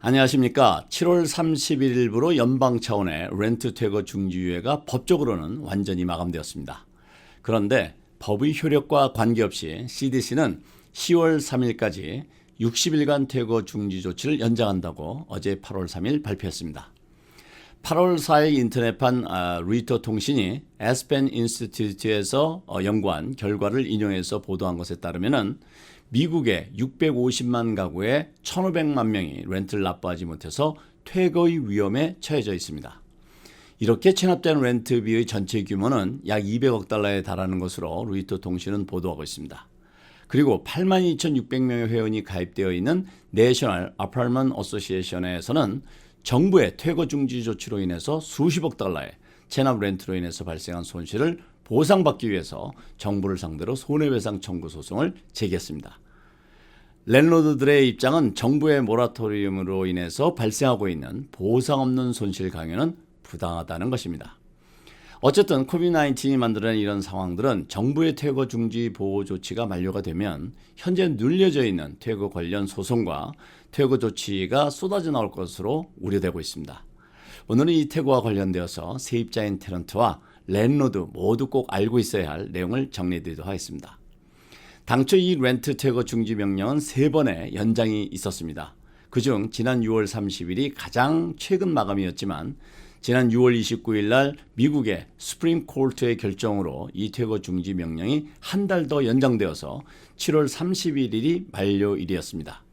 안녕하십니까. 7월 31일부로 연방 차원의 렌트 퇴거 중지유예가 법적으로는 완전히 마감되었습니다. 그런데 법의 효력과 관계없이 CDC는 10월 3일까지 60일간 퇴거 중지 조치를 연장한다고 어제 8월 3일 발표했습니다. 8월 4일 인터넷판 루이터 통신이 에스펜 인스티튜트에서 연구한 결과를 인용해서 보도한 것에 따르면 미국의 650만 가구의 1,500만 명이 렌트를 납부하지 못해서 퇴거의 위험에 처해져 있습니다. 이렇게 체납된 렌트비의 전체 규모는 약 200억 달러에 달하는 것으로 루이터 통신은 보도하고 있습니다. 그리고 82,600명의 회원이 가입되어 있는 내셔널 아파트먼트 어소시에이션에서는 정부의 퇴거 중지 조치로 인해서 수십억 달러의 체납 렌트로 인해서 발생한 손실을 보상받기 위해서 정부를 상대로 손해배상 청구 소송을 제기했습니다. 랜로드들의 입장은 정부의 모라토리움으로 인해서 발생하고 있는 보상 없는 손실 강요는 부당하다는 것입니다. 어쨌든 코비드-19이 만들어낸 이런 상황들은 정부의 퇴거 중지 보호 조치가 만료가 되면 현재 눌려져 있는 퇴거 관련 소송과 퇴거 조치가 쏟아져 나올 것으로 우려되고 있습니다. 오늘은 이 퇴거와 관련되어서 세입자인 테넌트와 랜로드 모두 꼭 알고 있어야 할 내용을 정리해드리도록 하겠습니다. 당초 이 렌트 퇴거 중지 명령은 3번의 연장이 있었습니다. 그중 지난 6월 30일이 가장 최근 마감이었지만 지난 6월 29일 날 미국의 수프림 코트의 결정으로 이 퇴거 중지 명령이 한 달 더 연장되어서 7월 31일이 만료일이었습니다.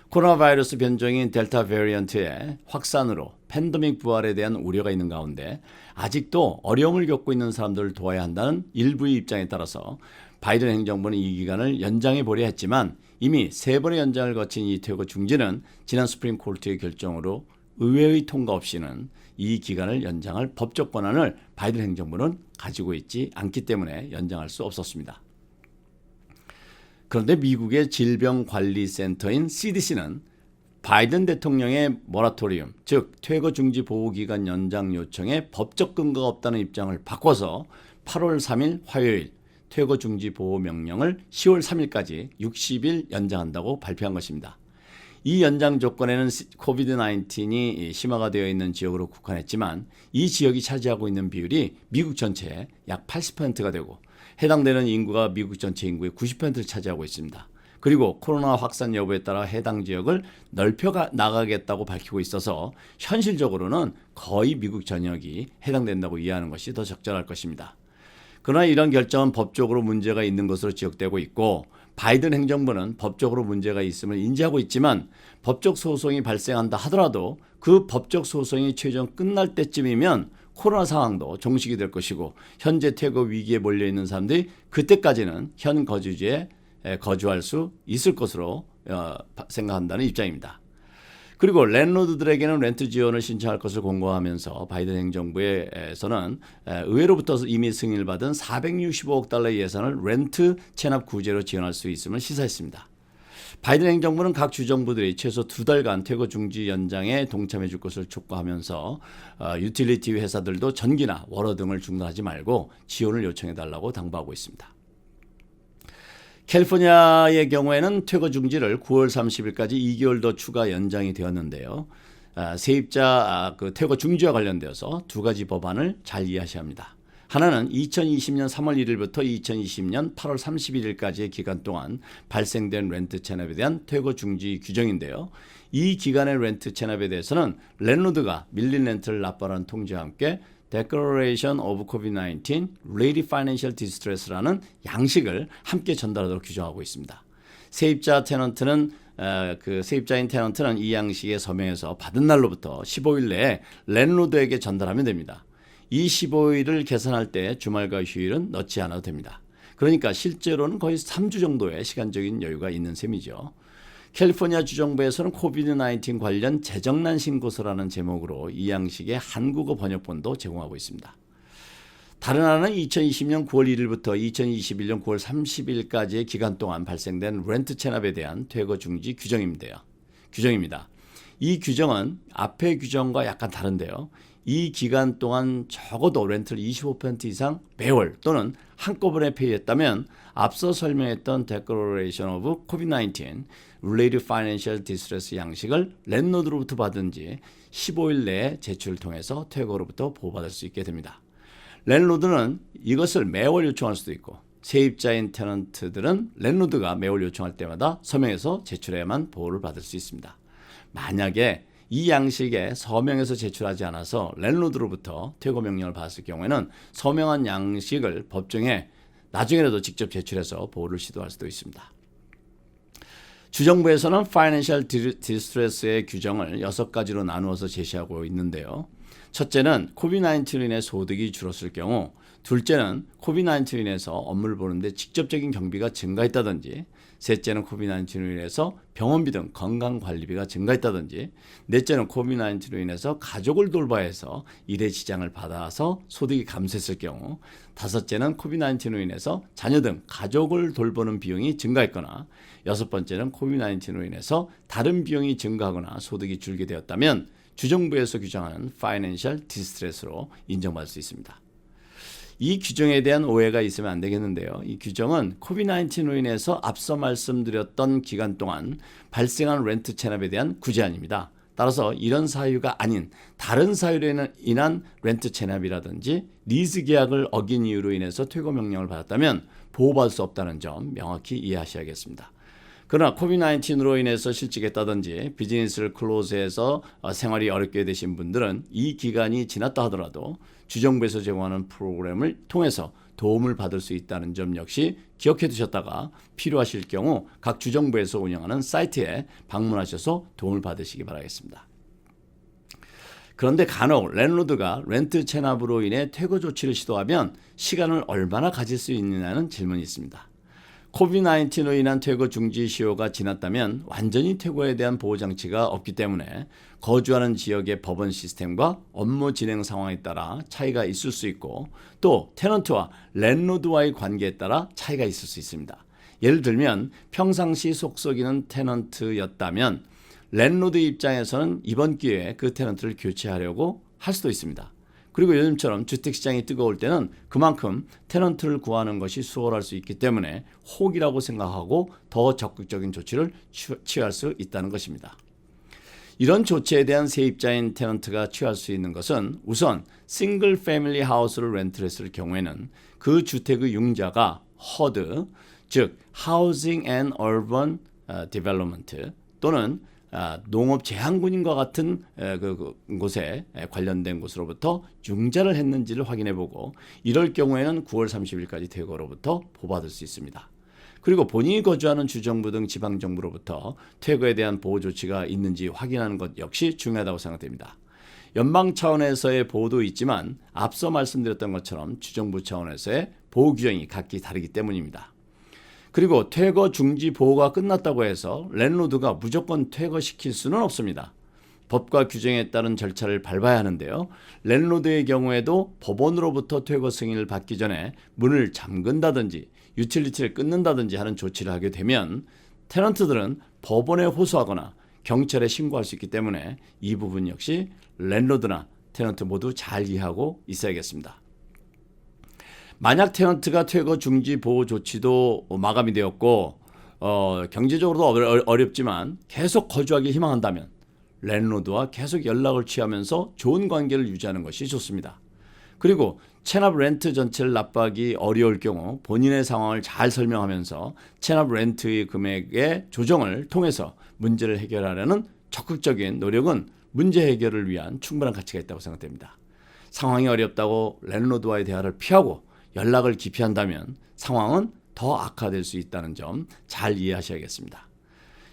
코로나 바이러스 변종인 델타 베리언트의 확산으로 팬데믹 부활에 대한 우려가 있는 가운데 아직도 어려움을 겪고 있는 사람들을 도와야 한다는 일부의 입장에 따라서 바이든 행정부는 이 기간을 연장해 보려 했지만 이미 3번의 연장을 거친 이 퇴거 중지는 지난 수프림 코트의 결정으로 의회의 통과 없이는 이 기간을 연장할 법적 권한을 바이든 행정부는 가지고 있지 않기 때문에 연장할 수 없었습니다. 그런데 미국의 질병관리센터인 CDC는 바이든 대통령의 모라토리움, 즉 퇴거 중지 보호기간 연장 요청에 법적 근거가 없다는 입장을 바꿔서 8월 3일 화요일 퇴거 중지 보호 명령을 10월 3일까지 60일 연장한다고 발표한 것입니다. 이 연장 조건에는 코비드-19이 심화가 되어 있는 지역으로 국한했지만 이 지역이 차지하고 있는 비율이 미국 전체의 약 80%가 되고 해당되는 인구가 미국 전체 인구의 90%를 차지하고 있습니다. 그리고 코로나 확산 여부에 따라 해당 지역을 넓혀 나가겠다고 밝히고 있어서 현실적으로는 거의 미국 전역이 해당된다고 이해하는 것이 더 적절할 것입니다. 그러나 이런 결정은 법적으로 문제가 있는 것으로 지적되고 있고 바이든 행정부는 법적으로 문제가 있음을 인지하고 있지만 법적 소송이 발생한다 하더라도 그 법적 소송이 최종 끝날 때쯤이면 코로나 상황도 종식이 될 것이고 현재 퇴거 위기에 몰려 있는 사람들이 그때까지는 현 거주지에 거주할 수 있을 것으로 생각한다는 입장입니다. 그리고 랜로드들에게는 렌트 지원을 신청할 것을 공고하면서 바이든 행정부에서는 의회로부터 이미 승인을 받은 465억 달러의 예산을 렌트 체납 구제로 지원할 수 있음을 시사했습니다. 바이든 행정부는 각 주정부들이 최소 2달간 퇴거 중지 연장에 동참해 줄 것을 촉구하면서 유틸리티 회사들도 전기나 워러 등을 중단하지 말고 지원을 요청해 달라고 당부하고 있습니다. 캘리포니아의 경우에는 퇴거 중지를 9월 30일까지 2개월 더 추가 연장이 되었는데요. 세입자 퇴거 중지와 관련되어서 두 가지 법안을 잘 이해하셔야 합니다. 하나는 2020년 3월 1일부터 2020년 8월 31일까지의 기간 동안 발생된 렌트 체납에 대한 퇴거 중지 규정인데요. 이 기간의 렌트 체납에 대해서는 랜로드가 밀린 렌트를 납부하라는 통지와 함께 Declaration of COVID-19 Related Financial Distress라는 양식을 함께 전달하도록 규정하고 있습니다. 세입자인 테넌트는 이 양식에 서명해서 받은 날로부터 15일 내에 랜로드에게 전달하면 됩니다. 이 15일을 계산할 때 주말과 휴일은 넣지 않아도 됩니다. 그러니까 실제로는 거의 3주 정도의 시간적인 여유가 있는 셈이죠. 캘리포니아 주정부에서는 코비드-19 관련 재정난 신고서라는 제목으로 이 양식의 한국어 번역본도 제공하고 있습니다. 다른 하나는 2020년 9월 1일부터 2021년 9월 30일까지의 기간 동안 발생된 렌트 체납에 대한 퇴거 중지 규정입니다. 이 규정은 앞의 규정과 약간 다른데요. 이 기간 동안 적어도 렌트를 25% 이상 매월 또는 한꺼번에 페이했다면 앞서 설명했던 Declaration of COVID-19 Related Financial Distress 양식을 랜드로부터 받은지 15일 내에 제출을 통해서 퇴거로부터 보호받을 수 있게 됩니다. 랜드로드는 이것을 매월 요청할 수도 있고 세입자인 테넌트들은 랜드로드가 매월 요청할 때마다 서명해서 제출해야만 보호를 받을 수 있습니다. 만약에 이 양식에 서명해서 제출하지 않아서 랜드로드로부터 퇴거 명령을 받았을 경우에는 서명한 양식을 법정에 나중에라도 직접 제출해서 보호를 시도할 수도 있습니다. 주정부에서는 Financial Distress의 규정을 6가지로 나누어서 제시하고 있는데요. 첫째는 COVID-19로 인해 소득이 줄었을 경우, 둘째는 COVID-19로 인해서 업무를 보는데 직접적인 경비가 증가했다든지, 셋째는 COVID-19로 인해서 병원비 등 건강관리비가 증가했다든지, 넷째는 COVID-19로 인해서 가족을 돌봐야 해서 일의 지장을 받아서 소득이 감소했을 경우, 다섯째는 COVID-19로 인해서 자녀 등 가족을 돌보는 비용이 증가했거나, 여섯 번째는 COVID-19로 인해서 다른 비용이 증가하거나 소득이 줄게 되었다면 주정부에서 규정하는 Financial Distress로 인정받을 수 있습니다. 이 규정에 대한 오해가 있으면 안 되겠는데요. 이 규정은 COVID-19로 인해서 앞서 말씀드렸던 기간 동안 발생한 렌트 체납에 대한 구제안입니다. 따라서 이런 사유가 아닌 다른 사유로 인한 렌트 체납이라든지 리즈 계약을 어긴 이유로 인해서 퇴거 명령을 받았다면 보호받을 수 없다는 점 명확히 이해하셔야겠습니다. 그러나 COVID-19로 인해서 실직했다든지 비즈니스를 클로즈해서 생활이 어렵게 되신 분들은 이 기간이 지났다 하더라도 주정부에서 제공하는 프로그램을 통해서 도움을 받을 수 있다는 점 역시 기억해 두셨다가 필요하실 경우 각 주정부에서 운영하는 사이트에 방문하셔서 도움을 받으시기 바라겠습니다. 그런데 간혹 랜드로드가 렌트 체납으로 인해 퇴거 조치를 시도하면 시간을 얼마나 가질 수 있느냐는 질문이 있습니다. COVID-19로 인한 퇴거 중지 시효가 지났다면 완전히 퇴거에 대한 보호장치가 없기 때문에 거주하는 지역의 법원 시스템과 업무 진행 상황에 따라 차이가 있을 수 있고 또 테넌트와 랜드로드와의 관계에 따라 차이가 있을 수 있습니다. 예를 들면 평상시 속썩이는 테넌트였다면 랜드로드 입장에서는 이번 기회에 그 테넌트를 교체하려고 할 수도 있습니다. 그리고 요즘처럼 주택시장이 뜨거울 때는 그만큼 테넌트를 구하는 것이 수월할 수 있기 때문에 혹이라고 생각하고 더 적극적인 조치를 취할 수 있다는 것입니다. 이런 조치에 대한 세입자인 테넌트가 취할 수 있는 것은 우선 싱글 패밀리 하우스를 렌트를 했을 경우에는 그 주택의 융자가 HUD, 즉 Housing and Urban Development 또는 농업제한군인과 같은 곳에 관련된 곳으로부터 융자를 했는지를 확인해보고 이럴 경우에는 9월 30일까지 퇴거로부터 보호받을 수 있습니다. 그리고 본인이 거주하는 주정부 등 지방정부로부터 퇴거에 대한 보호 조치가 있는지 확인하는 것 역시 중요하다고 생각됩니다. 연방 차원에서의 보호도 있지만 앞서 말씀드렸던 것처럼 주정부 차원에서의 보호 규정이 각기 다르기 때문입니다. 그리고 퇴거 중지 보호가 끝났다고 해서 랜드로드가 무조건 퇴거시킬 수는 없습니다. 법과 규정에 따른 절차를 밟아야 하는데요. 랜드로드의 경우에도 법원으로부터 퇴거 승인을 받기 전에 문을 잠근다든지 유틸리티를 끊는다든지 하는 조치를 하게 되면 테넌트들은 법원에 호소하거나 경찰에 신고할 수 있기 때문에 이 부분 역시 랜드로드나 테넌트 모두 잘 이해하고 있어야겠습니다. 만약 테넌트가 퇴거 중지 보호 조치도 마감이 되었고 경제적으로도 어렵지만 계속 거주하기 희망한다면 랜드로드와 계속 연락을 취하면서 좋은 관계를 유지하는 것이 좋습니다. 그리고 체납 렌트 전체를 납부하기 어려울 경우 본인의 상황을 잘 설명하면서 체납 렌트의 금액의 조정을 통해서 문제를 해결하려는 적극적인 노력은 문제 해결을 위한 충분한 가치가 있다고 생각됩니다. 상황이 어렵다고 랜드로드와의 대화를 피하고 연락을 기피한다면 상황은 더 악화될 수 있다는 점 잘 이해하셔야겠습니다.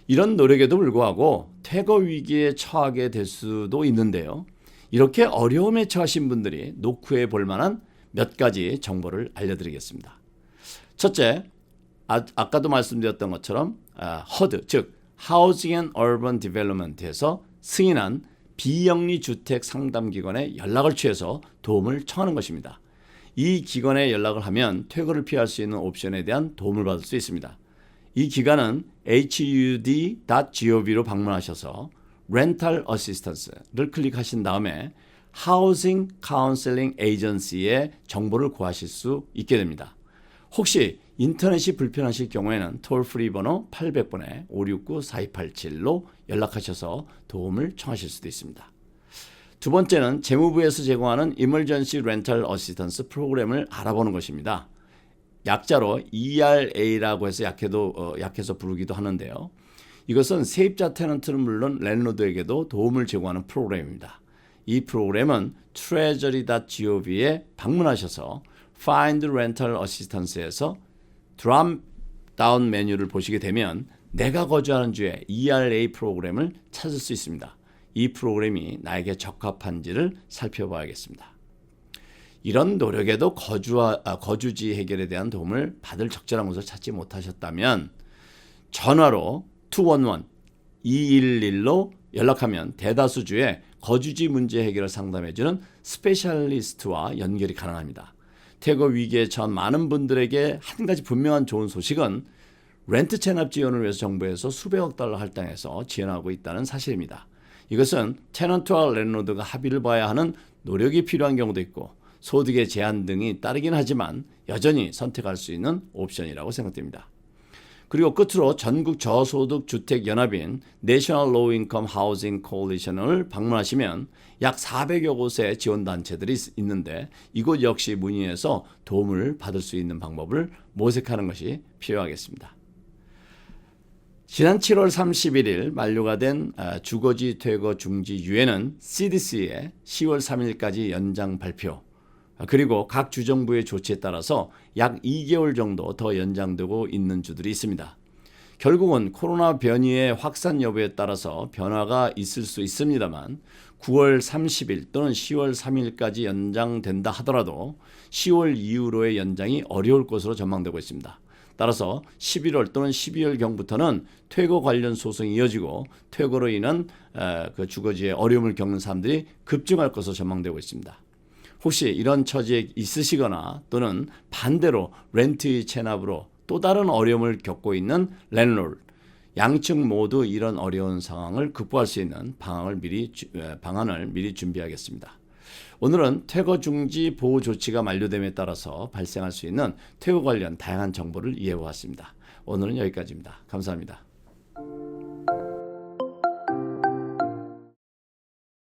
이런 노력에도 불구하고 퇴거 위기에 처하게 될 수도 있는데요. 이렇게 어려움에 처하신 분들이 노크해 볼 만한 몇 가지 정보를 알려드리겠습니다. 첫째, 아까도 말씀드렸던 것처럼 HUD, 즉 Housing and Urban Development에서 승인한 비영리 주택 상담기관에 연락을 취해서 도움을 청하는 것입니다. 이 기관에 연락을 하면 퇴거를 피할 수 있는 옵션에 대한 도움을 받을 수 있습니다. 이 기관은 hud.gov로 방문하셔서 Rental Assistance를 클릭하신 다음에 하우싱 카운셀링 에이전시의 정보를 구하실 수 있게 됩니다. 혹시 인터넷이 불편하실 경우에는 톨프리 번호 800번에 569-4287로 연락하셔서 도움을 청하실 수도 있습니다. 두 번째는 재무부에서 제공하는 이머전시 렌탈 어시스턴스 프로그램을 알아보는 것입니다. 약자로 ERA라고 해서 약해서 부르기도 하는데요. 이것은 세입자 테넌트는 물론 랜로드에게도 도움을 제공하는 프로그램입니다. 이 프로그램은 treasury.gov에 방문하셔서 Find Rental Assistance에서 드랍 다운 메뉴를 보시게 되면 내가 거주하는 주의 ERA 프로그램을 찾을 수 있습니다. 이 프로그램이 나에게 적합한지를 살펴봐야겠습니다. 이런 노력에도 거주지 해결에 대한 도움을 받을 적절한 곳을 찾지 못하셨다면 전화로 211-211로 연락하면 대다수 주의 거주지 문제 해결을 상담해주는 스페셜리스트와 연결이 가능합니다. 태거 위기에 처한 많은 분들에게 한 가지 분명한 좋은 소식은 렌트 체납 지원을 위해서 정부에서 수백억 달러 할당해서 지원하고 있다는 사실입니다. 이것은 테넌트와 랜로드가 합의를 봐야 하는 노력이 필요한 경우도 있고 소득의 제한 등이 따르긴 하지만 여전히 선택할 수 있는 옵션이라고 생각됩니다. 그리고 끝으로 전국 저소득 주택 연합인 National Low Income Housing Coalition을 방문하시면 약 400여 곳의 지원단체들이 있는데 이곳 역시 문의해서 도움을 받을 수 있는 방법을 모색하는 것이 필요하겠습니다. 지난 7월 31일 만료가 된 주거지 퇴거 중지 유예는 CDC의 10월 3일까지 연장 발표 그리고 각 주정부의 조치에 따라서 약 2개월 정도 더 연장되고 있는 주들이 있습니다. 결국은 코로나 변이의 확산 여부에 따라서 변화가 있을 수 있습니다만 9월 30일 또는 10월 3일까지 연장된다 하더라도 10월 이후로의 연장이 어려울 것으로 전망되고 있습니다. 따라서 11월 또는 12월경부터는 퇴거 관련 소송이 이어지고 퇴거로 인한 그 주거지에 어려움을 겪는 사람들이 급증할 것으로 전망되고 있습니다. 혹시 이런 처지에 있으시거나 또는 반대로 렌트 체납으로 또 다른 어려움을 겪고 있는 랜롤, 양측 모두 이런 어려운 상황을 극복할 수 있는 방안을 미리 준비하겠습니다. 오늘은 퇴거 중지 보호 조치가 만료됨에 따라서 발생할 수 있는 퇴거 관련 다양한 정보를 이해해 보았습니다. 오늘은 여기까지입니다. 감사합니다.